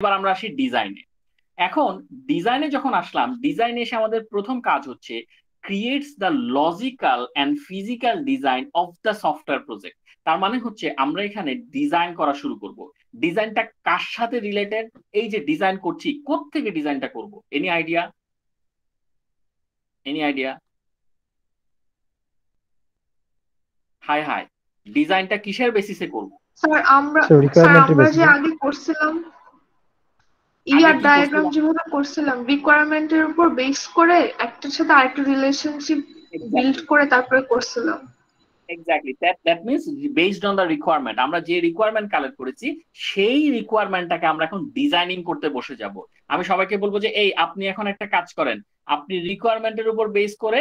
এবার আমরা আসি ডিজাইনে। এখন ডিজাইনে যখন আসলাম, ডিজাইনে এসে আমাদের প্রথম কাজ হচ্ছে creates the logical and physical design of the software project. তার মানে হচ্ছে আমরা এখানে ডিজাইন করা শুরু করব। ডিজাইনটা কার সাথে রিলেটেড? এই যে ডিজাইন করছি, কোত্থেকে ডিজাইনটা করব? Any idea? Any idea? High high, ডিজাইনটা কিসের বেসিসে করব? স্যার আমরা সো স্যার রিকোয়ারমেন্টের আমরা যে বেসিসে। আগে করছিলাম আগে ইয়ার কি ডায়াগ্রাম করছিলাম? যেভাবে করছিলাম রিকোয়ারমেন্টের উপর বেস করে একটার সাথে আরেকটা রিলেশনশিপ বিল্ড এক্স্যাক্টলি, করে তারপরে করছিলাম। Exactly, that means based on the requirement. আমরা যে রিকোয়ারমেন্ট কালেক্ট করেছি সেই রিকোয়ারমেন্টটাকে আমরা এখন ডিজাইনিং করতে বসে যাব। আমি সবাইকে বলবো যে এই আপনি এখন একটা কাজ করেন, আপনি রিকোয়ারমেন্টের উপর বেস করে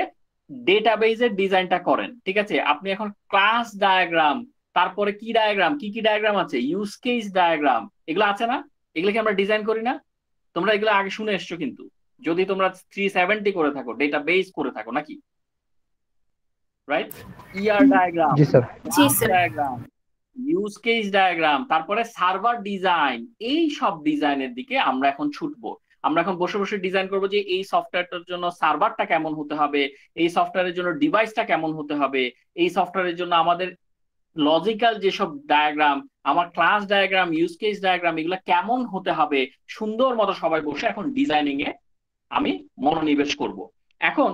ডেটাবেজের ডিজাইনটা করেন। ঠিক আছে, আপনি এখন ক্লাস ডায়াগ্রাম, তারপরে কি ডায়াগ্রাম, কি কি ডায়াগ্রাম আছে, ইউজ কেস ডায়াগ্রাম, এগুলো আছে না? এগুলো কি আমরা ডিজাইন করি না? তোমরা এগুলো আগে শুনে এসছো কিন্তু, যদি তোমরা 370 করে থাকো, ডেটা বেস করে থাকো নাকি, রাইট? ইয়ার ডায়াগ্রাম, জি স্যার। জি class sir. Diagram, use case diagram, তারপরে সার্ভার ডিজাইন, এই সব ডিজাইনের দিকে আমরা এখন ছুটবো। আমরা এখন বসে বসে ডিজাইন করবো যে এই সফটওয়্যারটার জন্য সার্ভারটা কেমন হতে হবে, এই সফটওয়্যারের জন্য ডিভাইসটা কেমন হতে হবে, এই সফটওয়্যারের জন্য আমাদের লজিক্যাল যেসব ডায়াগ্রাম, আমার class diagram, use case diagram, এগুলো কেমন হতে হবে, সুন্দর মতো সবাই বসে এখন ডিজাইনিং এ আমি মনোনিবেশ করব। এখন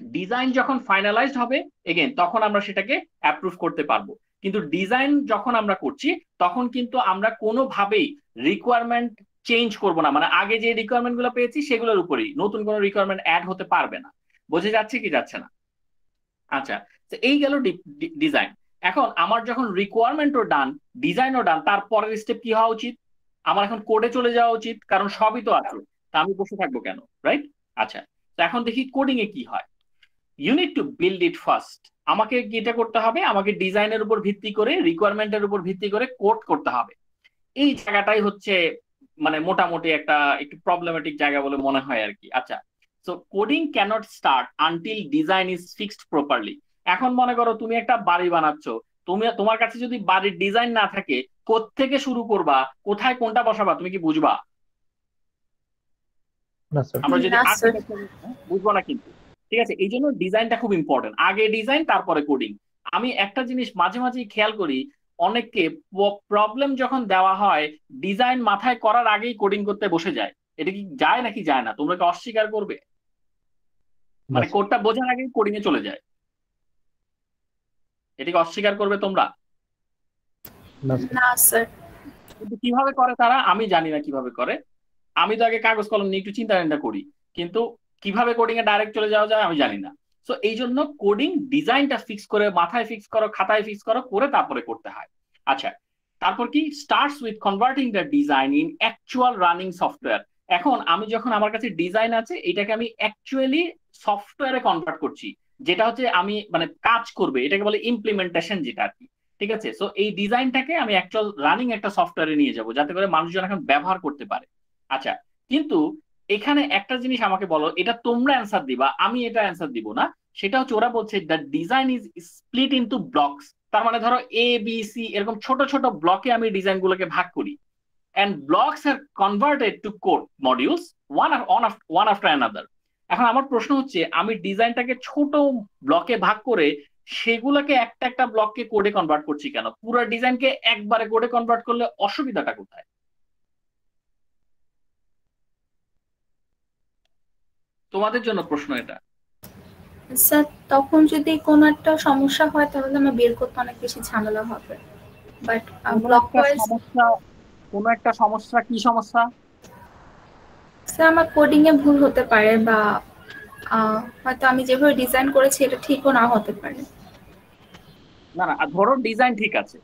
ডিজাইন যখন ফাইনালাইজড হবে এগেন, তখন আমরা সেটাকে অ্যাপ্রুভ করতে পারবো। কিন্তু ডিজাইন যখন আমরা করছি তখন কিন্তু আমরা কোনোভাবেই রিকোয়ারমেন্ট চেঞ্জ করব না, মানে আগে যে রিকোয়ারমেন্ট গুলো পেয়েছি সেগুলোর উপরেই নতুন কোনো রিকোয়ারমেন্ট অ্যাড হতে পারবে না। বোঝা যাচ্ছে কি যাচ্ছে না? আচ্ছা, তো এই গেল ডিজাইন। এখন আমার যখন রিকোয়ারমেন্টও ডান, ডিজাইনও ডান, তারপরের স্টেপ কি হওয়া উচিত? আমার এখন কোডে চলে যাওয়া উচিত, কারণ সবই তো আছে, তা আমি বসে থাকবো কেন, রাইট? আচ্ছা, তো এখন দেখি কোডিং এ কি হয়। You need to build it first. আমাকে এটা করতে হবে, আমাকে ডিজাইনের উপর ভিত্তি করে, রিকোয়ারমেন্টের উপর ভিত্তি করে কোড করতে হবে। এই জায়গাটাই হচ্ছে মানে মোটামুটি একটা একটু প্রবলেমেটিক জায়গা বলে মনে হয় আর কি। আচ্ছা, so coding can't start until design is fixed properly. এখন মনে করো তুমি একটা বাড়ি বানাচ্ছ, তুমি তোমার কাছে যদি বাড়ির ডিজাইন না থাকে, কোত্থেকে শুরু করবা, কোথায় কোনটা বসাবা, তুমি কি বুঝবা? না স্যার। আমরা যদি না স্যার। আর্কিটেকচার বুঝবো না কিন্তু। ঠিক আছে, এই জন্য ডিজাইনটা খুব ইম্পর্টেন্ট, আগে ডিজাইন তারপরে কোডিং। আমি একটা জিনিস মাঝে মাঝে খেয়াল করি, অনেককে প্রবলেম যখন দেওয়া হয় ডিজাইন মাথায় করার আগেই কোডিং করতে বসে যায়। এটা কি যায় নাকি যায় না, তোমরা কি অস্বীকার করবে? না মানে স্যার। কোডটা বোঝার আগেই কোডিং এ চলে যায়, এটাকে অস্বীকার করবে তোমরা? না স্যার। না স্যার। কিন্তু কিভাবে করে তারা, আমি জানি না কিভাবে করে। আমি তো আগে কাগজ কলম নিয়ে একটু চিন্তা চিন্তা করি, কিন্তু কিভাবে কোডিং এ ডাইরেক্ট চলে যাওয়া যায় আমি জানি না। সো এই জন্য কোডিং ডিজাইনটা ফিক্স করে, মাথায় ফিক্স করো, খাতায় ফিক্স করো, করে তারপরে করতে হয়। আচ্ছা, তারপর কি starts with converting the design in actual running software. এখন আমি যখন আমার কাছে ডিজাইন আছে, এটাকে আমি অ্যাকচুয়ালি সফটওয়্যারে কনভার্ট করছি, যেটা হচ্ছে আমি মানে কাজ করবে, এটাকে বলে ইমপ্লিমেন্টেশন যেটা আর কি। ঠিক আছে, সো এই ডিজাইনটাকে আমি অ্যাকচুয়াল রানিং একটা সফটওয়্যারে নিয়ে যাব, যাতে করে মানুষজন এখন ব্যবহার করতে পারে। আচ্ছা, কিন্তু এখানে একটা জিনিস আমাকে বলো, এটা তোমরা অ্যান্সার দিবা, আমি এটা অ্যান্সার দিব না। সেটা হচ্ছে ওরা বলছে the design is split into blocks. তার মানে ধরো এ বি সি এরকম ছোট ছোট ব্লকে আমি ডিজাইন গুলোকে ভাগ করি, and blocks are converted to code modules one after another. এখন আমার প্রশ্ন হচ্ছে, আমি ডিজাইনটাকে ছোট ব্লকে ভাগ করে সেগুলোকে একটা একটা ব্লককে কোডে কনভার্ট করছি কেন? পুরো ডিজাইনকে একবারে কোডে কনভার্ট করলে অসুবিধাটা কোথায়? তোমাদের জন্য প্রশ্ন এটা। স্যার তখন যদি কোনো একটা সমস্যা হয় তাহলে আমার বের করতে অনেক বেশি ঝামেলা হবে, বাট কোনো ব্লক একটা ওয়াইজ। সমস্যা, কোনো একটা সমস্যা, কি সমস্যা? স্যার আমার কোডিং এ ভুল হতে পারে, বা হয়তো আমি যেভাবে ডিজাইন করেছি এটা ঠিকও না হতে পারে। না না, ধরো ডিজাইন ঠিক আছে,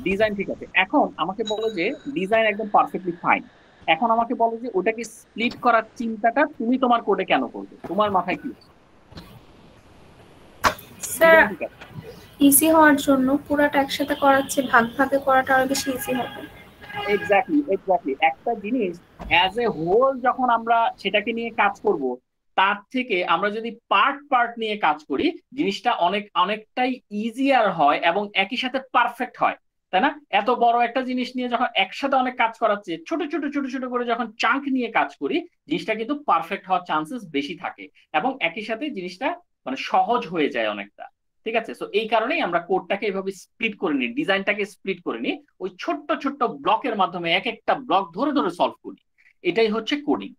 ডিজাইন ঠিক আছে, এখন আমাকে বলো যে ডিজাইন একদম পারফেক্টলি ফাইন। এখন আমাকে বলো যে ওটাকে স্প্লিট করার চিন্তাটা তুমি তোমার কোডে কেন করবে, তোমার মাথায় কি? স্যার ডিজাইন ঠিক আছে, ইজি হওয়ার জন্য পুরাটা একসাথে করাচ্ছে, ভাগ ভাগে করাটা আরো বেশি ইজি হবে। এক্স্যাক্টলি এক্স্যাক্টলি, একটা জিনিস অ্যাজ এ হোল যখন আমরা সেটাকে নিয়ে কাজ করব, তার থেকে আমরা যদি পার্ট পার্ট নিয়ে কাজ করি, জিনিসটা অনেকটাই ইজিয়ার হয় এবং একই সাথে পারফেক্ট হয়। তাই না? এত বড় একটা জিনিস নিয়ে যখন একসাথে অনেক কাজ করাচ্ছে, ছোট ছোট ছোট ছোট করে যখন চাঙ্ক নিয়ে কাজ করি, জিনিসটা কিন্তু পারফেক্ট হওয়ার চান্সেস বেশি থাকে, এবং একই সাথে জিনিসটা মানে সহজ হয়ে যায় অনেকটা। ঠিক আছে, তো এই কারণেই আমরা কোডটাকে এভাবে স্প্লিট করে নিই, ডিজাইনটাকে স্প্লিট করে নিই, ওই ছোট্ট ছোট্ট ব্লকের মাধ্যমে এক একটা ব্লক ধরে ধরে সলভ করি। এটাই হচ্ছে কোডিং।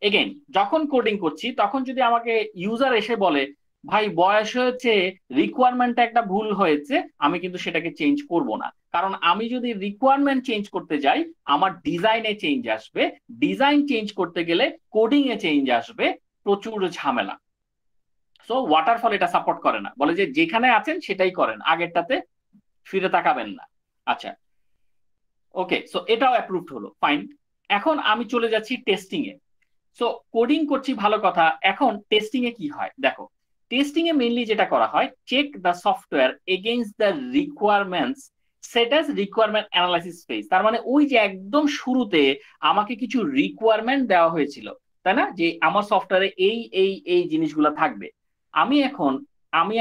এগেইন, যখন কোডিং করছি তখন যদি আমাকে ইউজার এসে বলে ভাই বয়স হয়েছে, রিকোয়ারমেন্টটা একটা ভুল হয়েছে, আমি কিন্তু সেটাকে চেঞ্জ করব না। কারণ আমি যদি রিকোয়ারমেন্ট চেঞ্জ করতে যাই, আমার ডিজাইনে চেঞ্জ আসবে, ডিজাইন চেঞ্জ করতে গেলে কোডিং এ চেঞ্জ আসবে, প্রচুর ঝামেলা। সো ওয়াটারফল এটা সাপোর্ট করে না, বলে যে যেখানে আছেন সেটাই করেন, আগেরটাতে ফিরে তাকাবেন না। আচ্ছা, ওকে, সো এটাও অ্যাপ্রুভড হলো, ফাইন। এখন আমি চলে যাচ্ছি টেস্টিং এ। সো কোডিং করছি ভালো কথা, এখন টেস্টিং এ কি হয় দেখো। টেস্টিং এ মেইনলি যেটা করা হয়, check the software against the requirements set as requirement analysis phase. তার মানে ওই যে একদম শুরুতে আমাকে কিছু রিকোয়ারমেন্ট দেওয়া হয়েছিল, তাই না, যে আমার সফটওয়্যারে এই এই এই জিনিসগুলো থাকবে। আমি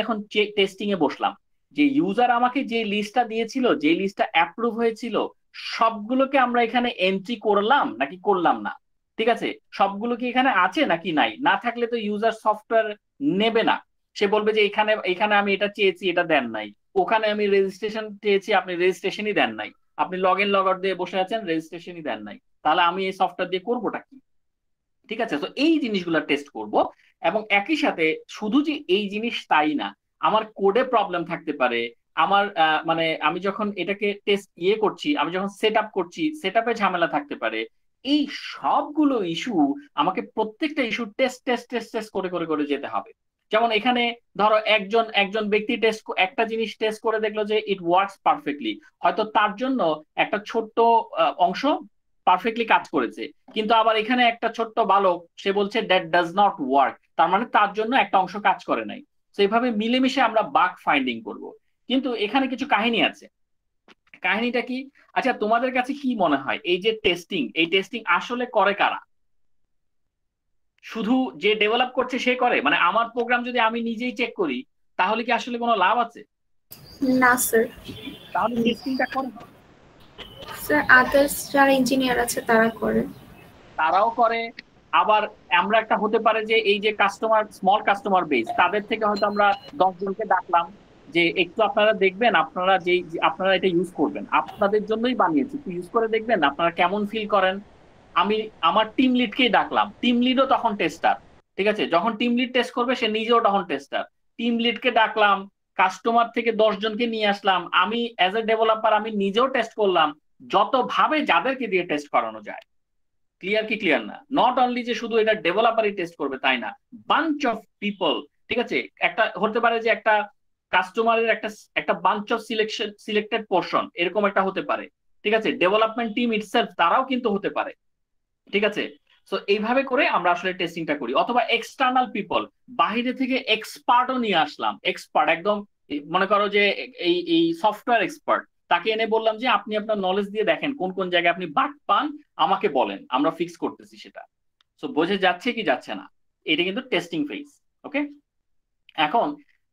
এখন টেস্টিং এ বসলাম, যে ইউজার আমাকে যে লিস্টটা দিয়েছিল, যে লিস্টটা অ্যাপ্রুভ হয়েছিল, সবগুলোকে আমরা এখানে এন্ট্রি করলাম নাকি করলাম না। ঠিক আছে, সবগুলো কি এখানে আছে নাকি নাই, না থাকলে তো ইউজার সফটওয়্যার নেবে না। সে বলবে যে এখানে এখানে আমি এটা চেয়েছি, এটা দেন নাই, ওখানে আমি রেজিস্ট্রেশন চেয়েছি, আপনি রেজিস্ট্রেশনই দেন নাই, আপনি লগ ইন লগ আউট দিয়ে বসে আছেন, রেজিস্ট্রেশনই দেন নাই, তাহলে আমি এই সফটওয়্যার দিয়ে করবোটা কি। ঠিক আছে, তো এই জিনিসগুলো টেস্ট করব। এবং একই সাথে শুধু যে এই জিনিস তাই না, আমার কোডে প্রবলেম থাকতে পারে, আমার মানে আমি যখন এটাকে টেস্ট করছি, আমি যখন সেট আপ করছি, সেট আপে ঝামেলা থাকতে পারে। এই সবগুলো ইস্যু আমাকে প্রত্যেকটা issue test test test test করে করে করে যেতে হবে। যেমন এখানে ধরো একজন একজন ব্যক্তি একটা জিনিস টেস্ট করে দেখলো যে ইট ওয়ার্কস পারফেক্টলি, হয়তো তার জন্য একটা ছোট্ট অংশ পারফেক্টলি কাজ করেছে, কিন্তু আবার এখানে একটা ছোট্ট বালক সে বলছে দ্যাট ডাজ নট ওয়ার্ক, তার মানে তার জন্য একটা অংশ কাজ করে নাই। তো এইভাবে মিলেমিশে আমরা বাগ ফাইন্ডিং করব। কিন্তু এখানে কিছু কাহিনী আছে। কাহিনীটা কি? আচ্ছা, তোমাদের কাছে কি মনে হয় এই যে টেস্টিং, এই টেস্টিং আসলে করে কারা? শুধু যে ডেভেলপ করছে সে করে? মানে আমার প্রোগ্রাম যদি আমি নিজেই চেক করি, তাহলে কি আসলে কোনো লাভ আছে? না স্যার। তাহলে টেস্টিংটা করে স্যার আদার্স যারা ইঞ্জিনিয়ার আছে তারা করে। তারাও করে। আবার আমরা একটা হতে পারে যে এই যে কাস্টমার, স্মল কাস্টমার বেস, তাদের থেকে হয়তো আমরা 10 জনকে ডাকলাম যে একটু আপনারা দেখবেন, আপনারা যেই আপনারা এটা ইউজ করবেন, আপনাদের জন্যই বানিয়েছি, একটু ইউজ করে দেখবেন আপনারা কেমন ফিল করেন। আমি আমার টিম লিডকেই ডাকলাম, টিম লিডও তখন টেস্টার। ঠিক আছে, যখন টিম লিড টেস্ট করবে সে নিজেও তখন টেস্টার। টিম লিডকে ডাকলাম, কাস্টমার থেকে 10 জনকে নিয়ে আসলাম, আমি অ্যাজ এ ডেভেলপার আমি নিজেও টেস্ট করলাম, যত ভাবে যাদেরকে দিয়ে টেস্ট করানো যায়। ক্লিয়ার কি ক্লিয়ার না? নট অনলি যে শুধু এটা ডেভেলপারই টেস্ট করবে তাই না, বাঞ্চ অফ পিপল। ঠিক আছে, একটা হতে পারে যে একটা কাস্টমারের একটা একটা বাঞ্চ অফ সিলেক্টেড পোর্শন, এরকম একটা হতে পারে। ঠিক আছে, ডেভেলপমেন্ট টিম ইটসেলফ তারাও কিন্তু হতে পারে। ঠিক আছে, সো এইভাবে করে আমরা আসলে টেস্টিংটা করি। অথবা এক্সটার্নাল পিপল, বাইরে থেকে এক্সপার্টও নিয়ে আসলাম, এক্সপার্ট একদম, মনে করো যে এই এই সফটওয়্যার এক্সপার্ট, তাকে এনে বললাম যে আপনি আপনার নলেজ দিয়ে দেখেন কোন কোন জায়গায় আপনি বাগ পান, আমাকে বলেন, আমরা ফিক্স করতেছি সেটা। সো বোঝা যাচ্ছে কি যাচ্ছে না? এটা কিন্তু টেস্টিং ফেজ। ওকে, এখন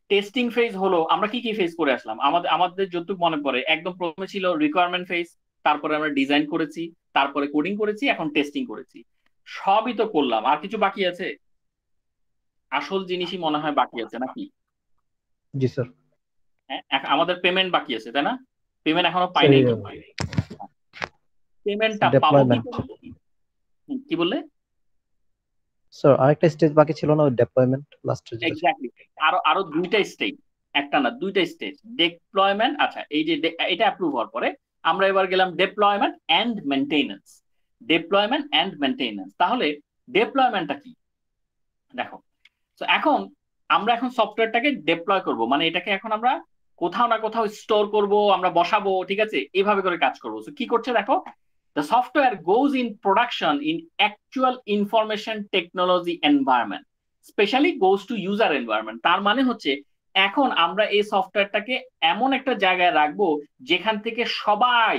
টেস্টিং ফেজ হলো আমরা কি কি ফেজ করে আসলাম, আমাদের আমাদের যতটুকু মনে পড়ে, একদম প্রথমে ছিল রিকোয়ারমেন্ট ফেজ, তারপরে আমরা ডিজাইন করেছি, তারপরে কোডিং করেছি, এখন টেস্টিং করেছি। সবই তো করলাম, আর কিছু বাকি আছে? আসল জিনিসই মনে হয় বাকি আছে নাকি? জি স্যার। হ্যাঁ, আমাদের পেমেন্ট বাকি আছে, তাই না? পেমেন্ট এখনো পাই স্যার নাই তো। পেমেন্টটা পাবো কি ডেপ্লয়মেন্ট। করে? কি বললে? স্যার আরেকটা স্টেজ বাকি ছিল না, ওই ডেপ্লয়মেন্ট লাস্টের যেটা ছিল। এক্স্যাক্টলি, আরো আরো দুইটা স্টেজ, একটা না দুইটা স্টেজ। ডিপ্লয়মেন্ট, আচ্ছা এই যে এটা অ্যাপ্রুভ হওয়ার পরে আমরা এবার গেলাম deployment and maintenance. Deployment and maintenance, তাহলে ডিপ্লয়মেন্টটা কি দেখো। তো এখন আমরা এখন সফটওয়্যারটাকে ডিপ্লয় করব, মানে এটাকে এখন আমরা কোথাও না কোথাও স্টোর করব, আমরা বসাবো। ঠিক আছে, এইভাবে করে কাজ করবো। তো কি করছে দেখো, the software goes in production in actual information technology environment, especially goes to user environment। তার মানে হচ্ছে এখন আমরা এই সফটওয়্যারটাকে এমন একটা জায়গায় রাখবো যেখান থেকে সবাই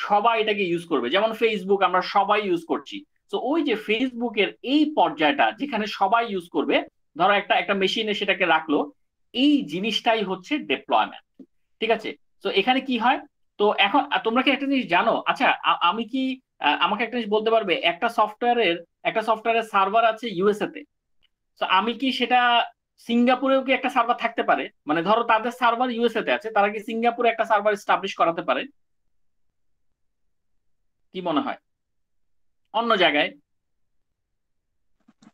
সবাই এটাকে ইউজ করবে। যেমন ফেসবুক আমরা সবাই ইউজ করছি, তো ওই যে ফেসবুকের এই পর্যায়টা যেখানে সবাই ইউজ করবে, ধরো একটা একটা মেশিনে সেটাকে রাখলো, এই জিনিসটাই হচ্ছে ডিপ্লয়মেন্ট। ঠিক আছে, তো এখানে কি হয়, তো এখন তোমরা কি একটা জিনিস জানো? আচ্ছা, আমি কি আমাকে একটা জিনিস বলতে পারবে, একটা সফটওয়্যারের সার্ভার আছে ইউএসএ তে, তো আমি কি সেটা সিঙ্গাপুরেও কি একটা সার্ভার থাকতে পারে? মানে ধরো তাদের সার্ভার ইউএসএ তে আছে, তারা কি সিঙ্গাপুরে একটা সার্ভার এস্টাবলিশ করাতে পারে? কি মনে হয়? অন্য জায়গায়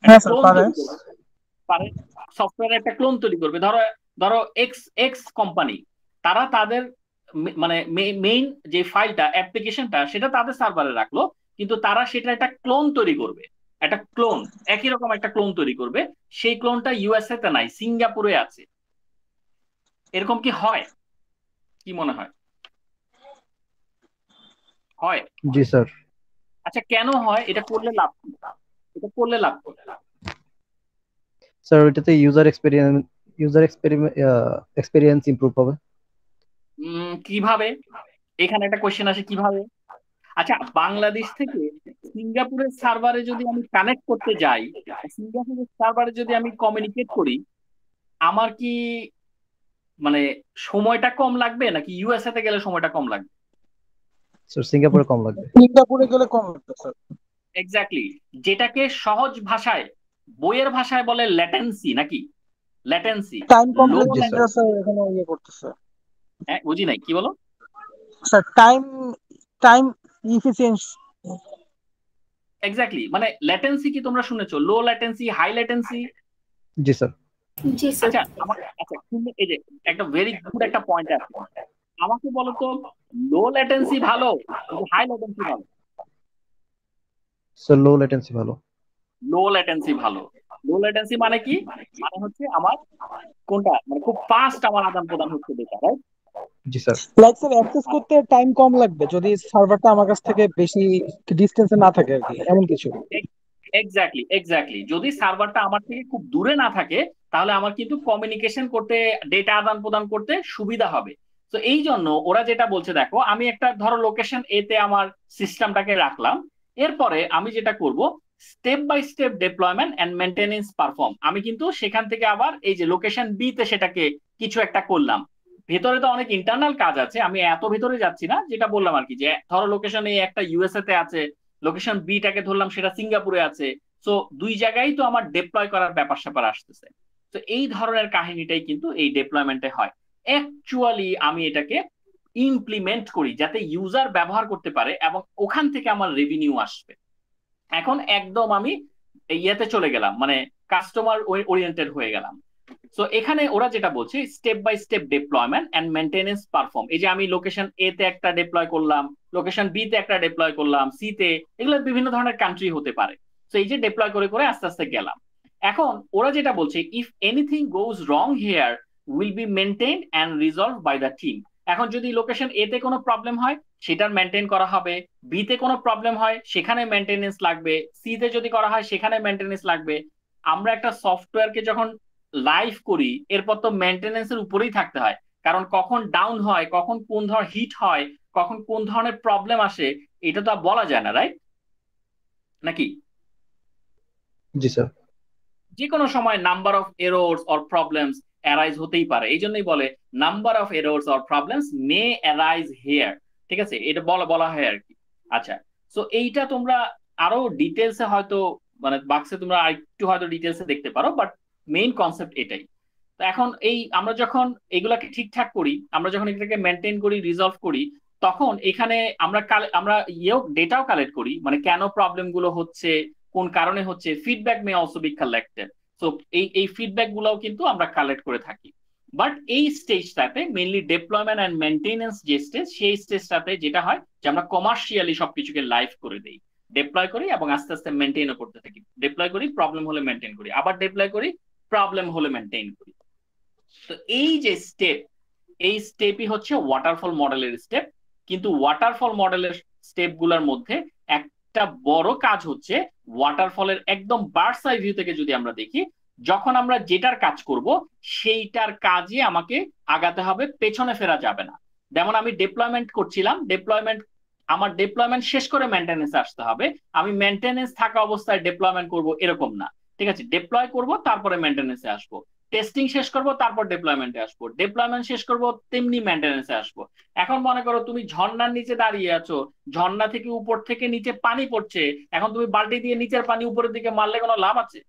একটা হ্যাঁ স্যার ক্লোন পারে। তৈরি করবে, পারে। সফটওয়্যারের একটা ক্লোন তৈরি করবে, ধরো ধরো এক্স এক্স কোম্পানি, তারা তাদের মানে মেইন যে ফাইলটা অ্যাপ্লিকেশনটা সেটা তাদের সার্ভারে রাখলো, কিন্তু তারা সেটা একটা ক্লোন তৈরি করবে, একটা ক্লোন, একই রকম একটা ক্লোন তৈরি করবে। সেই ক্লোনটা ইউএসএ তে নাই, সিঙ্গাপুরে আছে। এরকম কি হয়? কি মনে হয়? হয়? জি স্যার। আচ্ছা, কেন হয়? এটা করলে লাভ কি? এটা করলে লাভ কি? স্যার ওইটাতে এক্সপেরিয়েন্স ইমপ্রুভ হবে। কিভাবে? এখানে একটা কোশ্চেন আসে, কিভাবে? আচ্ছা, বাংলাদেশ থেকে সিঙ্গাপুরের সার্ভারে যদি আমি কানেক্ট করতে যাই, সিঙ্গাপুরের সার্ভারে যদি আমি কমিউনিকেট করি, আমার কি মানে সময়টা কম লাগবে নাকি ইউএসএ তে গেলে সময়টা কম লাগবে? স্যার সিঙ্গাপুরে কম লাগবে। সিঙ্গাপুরে গেলে কম লাগবে স্যার। এক্স্যাক্টলি, যেটাকে সহজ ভাষায়, বইয়ের ভাষায় বলে ল্যাটেন্সি, নাকি? Latency, time low. জি কমপ্লেক্সিটি স্যার। স্যার এখানে ইয়ে করতেছে হ্যাঁ, বুঝি নাই, কি বলো? স্যার। Time efficiency. এক্স্যাক্টলি, মানে ল্যাটেন্সি কি তোমরা শুনেছো? Low latency, high latency. জি স্যার। জি স্যার। আচ্ছা আমাকে, আচ্ছা তুমি এই যে একটা ভেরি গুড একটা পয়েন্ট আছে, আমাকে বলো তো, লো ল্যাটেন্সি ভালো হাই ল্যাটেন্সি ভালো? স্যার লো লেটেন্সি ভালো। লো ল্যাটেন্সি ভালো। লো ল্যাটেন্সি মানে কি? মানে হচ্ছে আমার কোনটা, মানে খুব ফাস্ট আমার আদান প্রদান হচ্ছে ডেটা, রাইট? জি স্যার। লাইক স্যার অ্যাক্সেস করতে টাইম কম লাগবে যদি সার্ভারটা আমার কাছ থেকে বেশি ডিস্টেন্সে না থাকে আর কি, এমন কিছু। এক্স্যাক্টলি এক্স্যাক্টলি, যদি সার্ভারটা আমার থেকে খুব দূরে না থাকে, তাহলে আমার কিন্তু কমিউনিকেশন করতে, ডেটা আদান প্রদান করতে সুবিধা হবে। তো এই জন্য ওরা যেটা বলছে, দেখো আমি একটা ধরো লোকেশন এ তে আমার সিস্টেমটাকে রাখলাম, এরপরে আমি যেটা করব, step by step deployment and maintenance perform, আমি কিন্তু সেখান থেকে আবার এই যে লোকেশন বি তে সেটাকে কিছু একটা করলাম। ভেতরে তো অনেক ইন্টারনাল কাজ আছে, আমি এত ভেতরে যাচ্ছি না, যেটা বললাম আর কি, যে ধরো লোকেশন এ একটা ইউএসএ তে আছে, লোকেশন বি টাকে ধরলাম সেটা সিঙ্গাপুরে আছে, তো দুই জায়গায় তো আমার ডিপ্লয় করার ব্যাপার স্যাপার আসতেছে। তো এই ধরনের কাহিনীটাই কিন্তু এই ডিপ্লয়মেন্টে হয়। অ্যাকচুয়ালি আমি এটাকে ইমপ্লিমেন্ট করি যাতে ইউজার ব্যবহার করতে পারে এবং ওখান থেকে আমার রেভিনিউ আসবে। এখন একদম আমি ইয়েতে চলে গেলাম, মানে কাস্টমার ওরিয়েন্টেড হয়ে গেলাম। সো এখানে ওরা যেটা বলছে, step by step deployment and maintenance perform, এই যে আমি লোকেশন এ তে একটা ডিপ্লয় করলাম, লোকেশন বি তে একটা ডিপ্লয় করলাম, সি তে, এগুলো বিভিন্ন ধরনের কান্ট্রি হতে পারে। তো এই যে ডিপ্লয় করে করে আস্তে আস্তে গেলাম। এখন ওরা যেটা বলছে, if anything goes wrong here will be maintained and resolved by the team. এখন যদি লোকেশন এ তে কোনো প্রবলেম হয়, সেটার মেনটেন করা হবে, বি তে কোনো প্রবলেম হয় সেখানে মেনটেনেন্স লাগবে, সি তে যদি করা হয় সেখানে মেনটেনেন্স লাগবে। আমরা একটা সফটওয়্যারকে যখন লাইভ করি, এরপর তো মেনটেনেন্স এর উপরেই থাকতে হয়, কারণ কখন ডাউন হয়, কখন কোন ধরনের হিট হয়, কখন কোন ধরনের প্রবলেম আসে, এটা তো আর বলা যায় না, রাইট? নাকি? জি স্যার। যে কোনো সময় number of errors or problems arise হতেই পারে, এই জন্যই বলে number of errors or problems May arise here. ঠিক আছে, এটা বলা বলা হয় আর কি। আচ্ছা, সো এইটা তোমরা আরো ডিটেলসে হয়তো, মানে বাক্সে তোমরা আরেকটু হয়তো ডিটেলসে দেখতে পারো, বাট মেইন কনসেপ্ট এটাই। তো এখন এই আমরা যখন এগুলাকে ঠিকঠাক করি, আমরা যখন এটাকে মেনটেন করি, রিজলভ করি, তখন এখানে আমরা ডেটাও কালেক্ট করি, মানে কেন প্রবলেম গুলো হচ্ছে, কোন কারণে হচ্ছে, feedback may also be collected. তো এই ফিডব্যাক গুলাও কিন্তু আমরা কালেক্ট করে থাকি। বাট এই স্টেজটাতে মেইনলি ডেপ্লয়মেন্ট এন্ড মেনটেনেন্স যে স্টেজ, সেই স্টেজটাতে যেটা হয় যে আমরা কমার্শিয়ালি সবকিছুকে লাইভ করে দেই, ডিপ্লয় করি এবং আস্তে আস্তে মেনটেনও করতে থাকি। ডিপ্লয় করি, প্রবলেম হলে মেনটেন করি, আবার ডিপ্লয় করি, প্রবলেম হলে মেনটেন করি। তো এই যে স্টেপ, এই স্টেপই হচ্ছে ওয়াটারফল মডেলের স্টেপ। কিন্তু ওয়াটারফল মডেলের স্টেপ গুলোর মধ্যে একটা বড় কাজ হচ্ছে, ওয়াটারফলের একদম বার্ডস আই ভিউ থেকে যদি আমরা দেখি, যখন আমরা যেটার কাজ করব সেইটার কাজে আমাকে আগাতে হবে, পেছনে ফেরা যাবে না। যেমন আমি ডিপ্লয়মেন্ট করছিলাম, আমার ডিপ্লয়মেন্ট শেষ করে মেনটেনেন্স আসতে হবে, আমি মেনটেনেন্স থাকা অবস্থায় ডিপ্লয়মেন্ট করব এরকম না। ঠিক আছে, ডিপ্লয় করব তারপরে মেনটেনেন্সে আসবো। টেস্টিং শেষ করব, তারপর ডেপ্লয়মেন্টে আসবো, ডেপ্লয়মেন্ট শেষ করব, তেমনি মেনটেন্যান্সে আসবো। এখন মনে করো তুমি ঝর্ণার নিচে দাঁড়িয়ে আছো, ঝর্ণা থেকে উপর থেকে নিচে পানি পড়ছে, এখন তুমি বালতি দিয়ে নিচের পানি উপরের দিকে মারলে কোনো লাভ আছে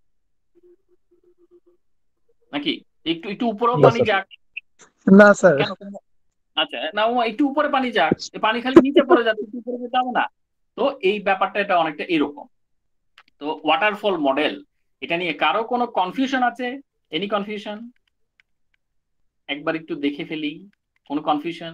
নাকি? একটু একটু উপরেও না পানি স্যার। যাক, না স্যার। কেন? আচ্ছা না, একটু উপরে পানি যাক, পানি খালি নিচে পড়ে যাচ্ছে, একটু উপরে যেতে হবে না? তো এই ব্যাপারটা এটা অনেকটা এরকম। তো ওয়াটারফল মডেল, এটা নিয়ে কারো কোনো কনফিউশন আছে? Any confusion? একবার একটু দেখে ফেলি, কোনো কনফিউশন?